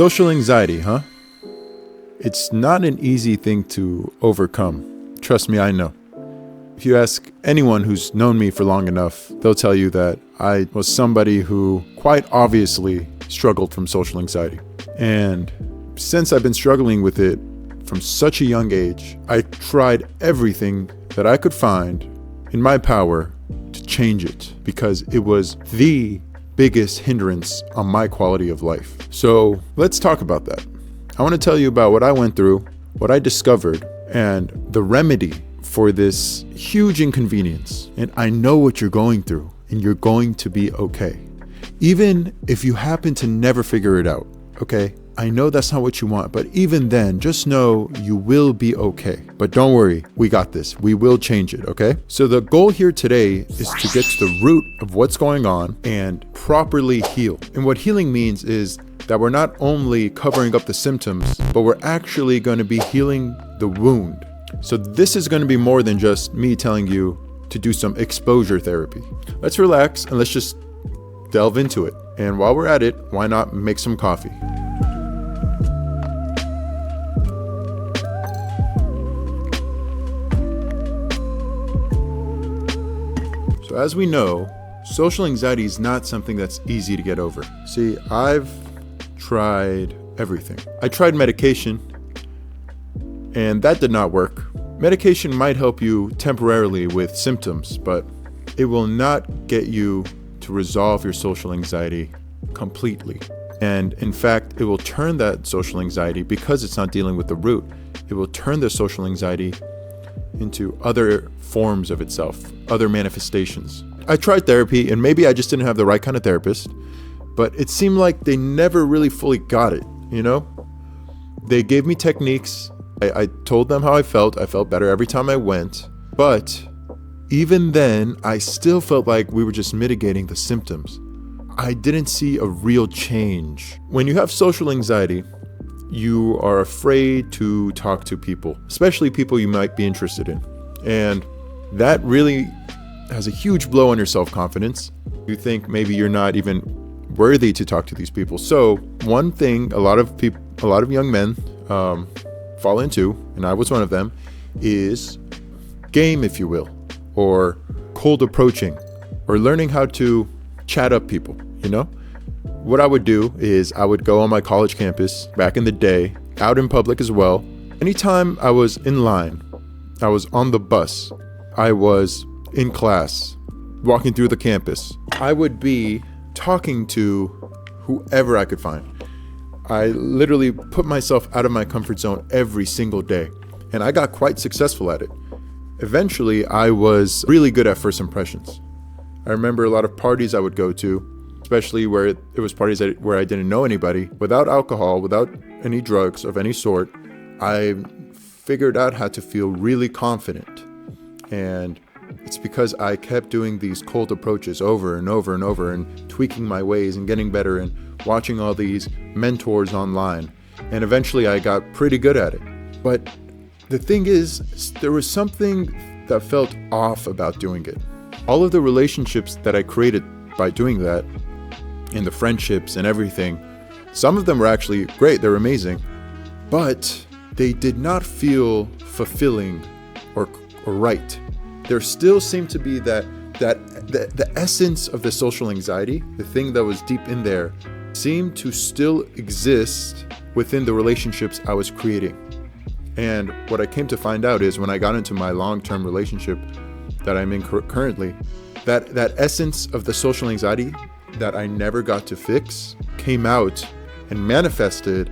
Social anxiety, huh? It's not an easy thing to overcome. Trust me, I know. If you ask anyone who's known me for long enough, they'll tell you that I was somebody who quite obviously struggled from social anxiety. And since I've been struggling with it from such a young age, I tried everything that I could find in my power to change it because it was the biggest hindrance on my quality of life. So let's talk about that. I want to tell you about what I went through, what I discovered, and the remedy for this huge inconvenience. And I know what you're going through, and you're going to be okay. Even if you happen to never figure it out, okay? I know that's not what you want, but even then, just know you will be okay. But don't worry, we got this. We will change it, okay? So the goal here today is to get to the root of what's going on and properly heal. And what healing means is that we're not only covering up the symptoms, but we're actually going to be healing the wound. So this is going to be more than just me telling you to do some exposure therapy. Let's relax and let's just delve into it. And while we're at it, why not make some coffee? So as we know, social anxiety is not something that's easy to get over. See, I've tried everything. I tried medication, and that did not work. Medication might help you temporarily with symptoms, but it will not get you to resolve your social anxiety completely. And in fact, it will turn that social anxiety, because it's not dealing with the root, it will turn the social anxiety into other forms of itself, other manifestations. I tried therapy, and maybe I just didn't have the right kind of therapist, but it seemed like they never really fully got it, you know? They gave me techniques. I told them how I felt. I felt better every time I went. But even then, I still felt like we were just mitigating the symptoms. I didn't see a real change. When you have social anxiety, you are afraid to talk to people, especially people you might be interested in. And that really has a huge blow on your self-confidence. You think maybe you're not even worthy to talk to these people. So one thing a lot of young men fall into, and I was one of them, is game, if you will, or cold approaching, or learning how to chat up people, you know? What I would do is I would go on my college campus back in the day, out in public as well. Anytime I was in line, I was on the bus, I was in class, walking through the campus, I would be talking to whoever I could find. I literally put myself out of my comfort zone every single day, and I got quite successful at it. Eventually, I was really good at first impressions. I remember a lot of parties I would go to, especially where it was parties where I didn't know anybody, without alcohol, without any drugs of any sort. I figured out how to feel really confident. And it's because I kept doing these cold approaches over and over and over, and tweaking my ways and getting better and watching all these mentors online. And eventually I got pretty good at it. But the thing is, there was something that felt off about doing it. All of the relationships that I created by doing that, and the friendships and everything, some of them were actually great, they're amazing, but they did not feel fulfilling or right. There still seemed to be the essence of the social anxiety, the thing that was deep in there, seemed to still exist within the relationships I was creating. And what I came to find out is when I got into my long-term relationship that I'm in currently, that essence of the social anxiety that I never got to fix came out and manifested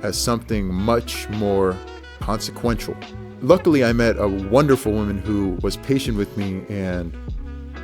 as something much more consequential. Luckily, I met a wonderful woman who was patient with me and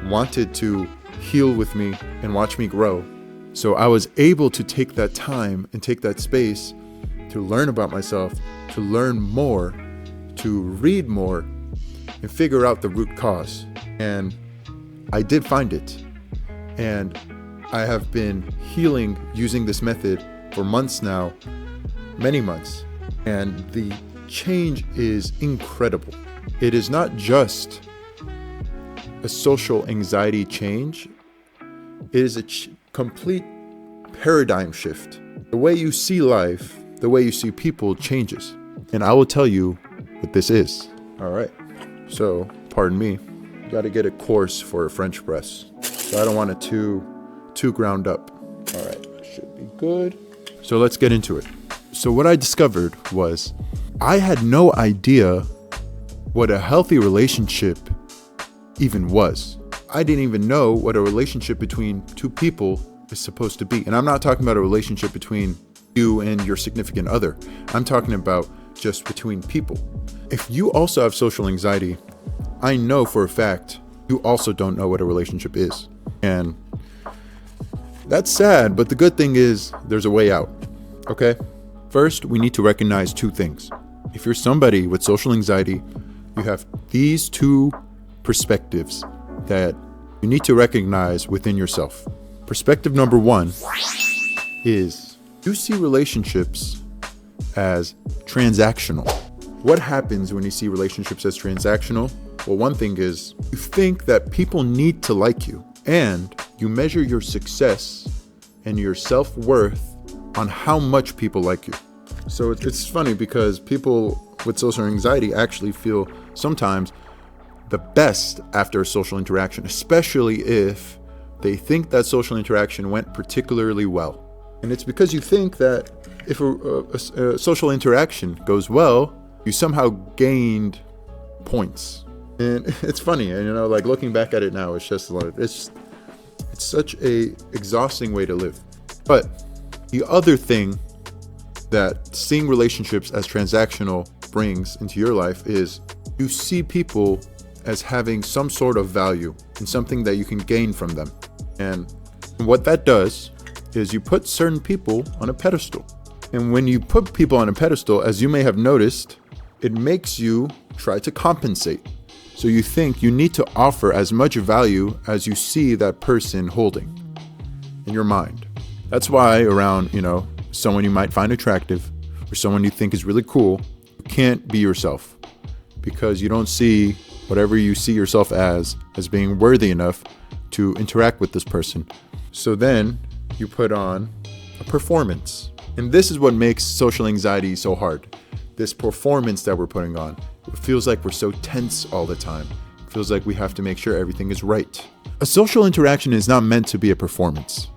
wanted to heal with me and watch me grow. So I was able to take that time and take that space to learn about myself, to learn more, to read more, and figure out the root cause. And I did find it. And I have been healing using this method for months now, many months. And the change is incredible. It is not just a social anxiety change. It is a complete paradigm shift The way you see life, the way you see people changes. And I will tell you what this is. All right. So, pardon me. You got to get a course for a French press. So I don't want it too ground up. All right. Should be good. So let's get into it. So what I discovered was I had no idea what a healthy relationship even was. I didn't even know what a relationship between two people is supposed to be. And I'm not talking about a relationship between you and your significant other. I'm talking about just between people. If you also have social anxiety, I know for a fact you also don't know what a relationship is. And that's sad, but the good thing is there's a way out, okay? First, we need to recognize two things. If you're somebody with social anxiety, you have these two perspectives that you need to recognize within yourself. Perspective number one is you see relationships as transactional. What happens when you see relationships as transactional? Well, one thing is you think that people need to like you, and you measure your success and your self-worth on how much people like you. So it's funny because people with social anxiety actually feel sometimes the best after a social interaction, especially if they think that social interaction went particularly well. And it's because you think that if a social interaction goes well, you somehow gained points. And it's funny, and like looking back at it now, it's just it's such a exhausting way to live. But the other thing that seeing relationships as transactional brings into your life is you see people as having some sort of value and something that you can gain from them. And what that does is you put certain people on a pedestal. And when you put people on a pedestal, as you may have noticed, it makes you try to compensate. So you think you need to offer as much value as you see that person holding in your mind. That's why around, someone you might find attractive or someone you think is really cool, you can't be yourself because you don't see whatever you see yourself as being worthy enough to interact with this person. So then you put on a performance. And this is what makes social anxiety so hard. This performance that we're putting on. It feels like we're so tense all the time. It feels like we have to make sure everything is right. A social interaction is not meant to be a performance.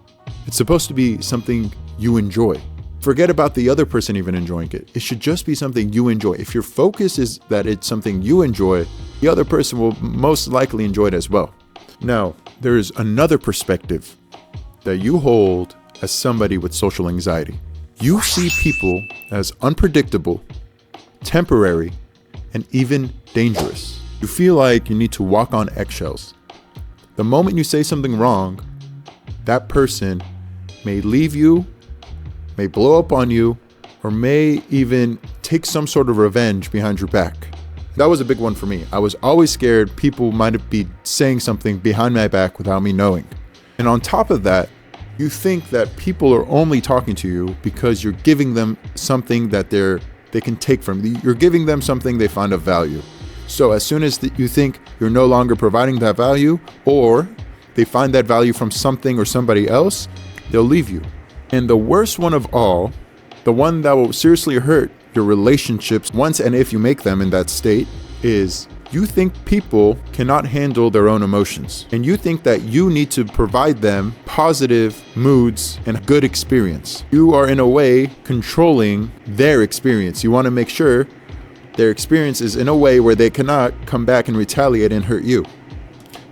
It's supposed to be something you enjoy. Forget about the other person even enjoying it. It should just be something you enjoy. If your focus is that it's something you enjoy, the other person will most likely enjoy it as well. Now, there is another perspective that you hold as somebody with social anxiety. You see people as unpredictable, temporary, and even dangerous. You feel like you need to walk on eggshells. The moment you say something wrong, that person may leave you, may blow up on you, or may even take some sort of revenge behind your back. That was a big one for me. I was always scared people might be saying something behind my back without me knowing. And on top of that, you think that people are only talking to you because you're giving them something that they can take from you. You're giving them something they find of value. So as soon as you think you're no longer providing that value, or they find that value from something or somebody else, they'll leave you. And the worst one of all, the one that will seriously hurt your relationships once and if you make them in that state, is you think people cannot handle their own emotions. And you think that you need to provide them positive moods and a good experience. You are in a way controlling their experience. You want to make sure their experience is in a way where they cannot come back and retaliate and hurt you.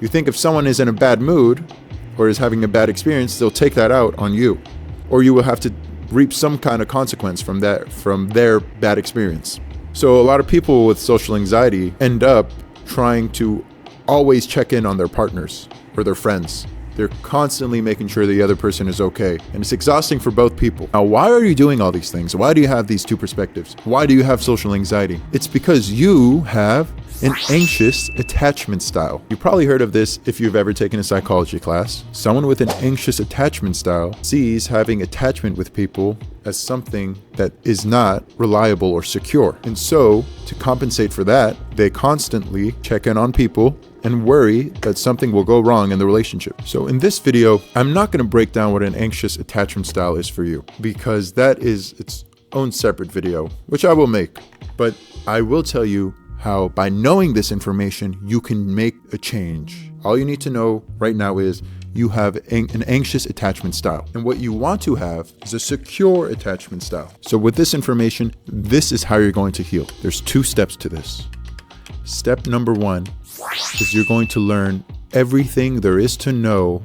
You think if someone is in a bad mood or is having a bad experience, they'll take that out on you. Or you will have to reap some kind of consequence from their bad experience. So a lot of people with social anxiety end up trying to always check in on their partners or their friends. They're constantly making sure the other person is okay. And it's exhausting for both people. Now, why are you doing all these things? Why do you have these two perspectives? Why do you have social anxiety? It's because you have an anxious attachment style. You probably heard of this if you've ever taken a psychology class. Someone with an anxious attachment style sees having attachment with people as something that is not reliable or secure. And so, to compensate for that, they constantly check in on people and worry that something will go wrong in the relationship. So in this video, I'm not going to break down what an anxious attachment style is for you, because that is its own separate video, which I will make. But I will tell you how by knowing this information, you can make a change. All you need to know right now is you have an anxious attachment style. And what you want to have is a secure attachment style. So with this information, this is how you're going to heal. There's 2 steps to this. Step number 1 is you're going to learn everything there is to know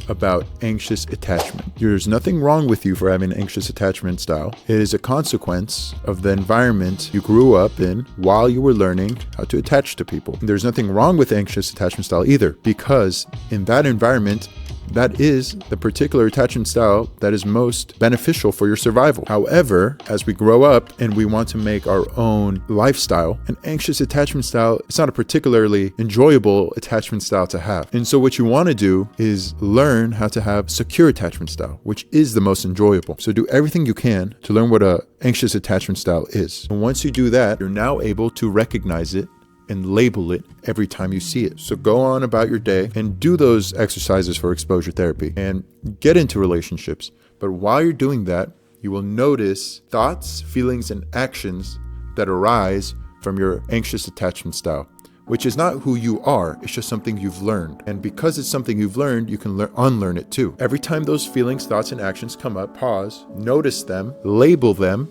about anxious attachment. There's nothing wrong with you for having an anxious attachment style. It is a consequence of the environment you grew up in while you were learning how to attach to people. And there's nothing wrong with anxious attachment style either, because in that environment, that is the particular attachment style that is most beneficial for your survival. However, as we grow up and we want to make our own lifestyle, an anxious attachment style, it's not a particularly enjoyable attachment style to have. And so what you want to do is learn how to have secure attachment style, which is the most enjoyable. So do everything you can to learn what an anxious attachment style is. And once you do that, you're now able to recognize it and label it every time you see it. So go on about your day and do those exercises for exposure therapy and get into relationships. But while you're doing that, you will notice thoughts, feelings, and actions that arise from your anxious attachment style, which is not who you are. It's just something you've learned. And because it's something you've learned, you can unlearn it too. Every time those feelings, thoughts, and actions come up, pause, notice them, label them,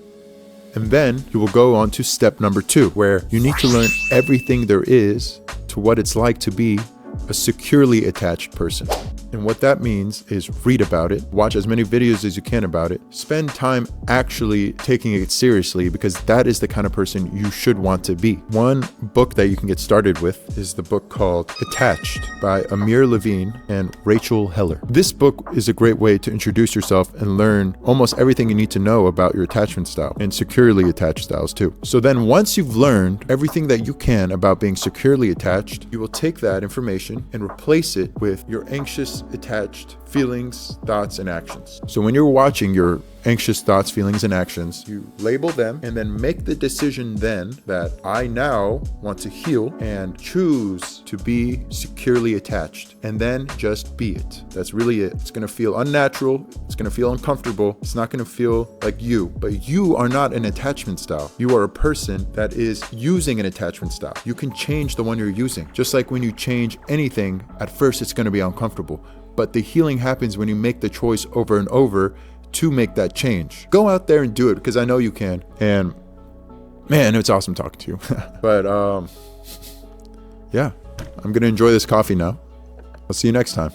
and then you will go on to step number 2, where you need to learn everything there is to what it's like to be a securely attached person. And what that means is read about it, watch as many videos as you can about it, spend time actually taking it seriously, because that is the kind of person you should want to be. One book that you can get started with is the book called Attached by Amir Levine and Rachel Heller. This book is a great way to introduce yourself and learn almost everything you need to know about your attachment style and securely attached styles too. So then once you've learned everything that you can about being securely attached, you will take that information and replace it with your anxious attached feelings, thoughts, and actions. So when you're watching your anxious thoughts, feelings, and actions, you label them and then make the decision then that I now want to heal and choose to be securely attached, and then just be it. That's really it. It's going to feel unnatural. It's going to feel uncomfortable. It's not going to feel like you, but you are not an attachment style. You are a person that is using an attachment style. You can change the one you're using. Just like when you change anything, at first it's going to be uncomfortable. But the healing happens when you make the choice over and over to make that change. Go out there and do it, because I know you can. And man, it's awesome talking to you. But yeah, I'm going to enjoy this coffee now. I'll see you next time.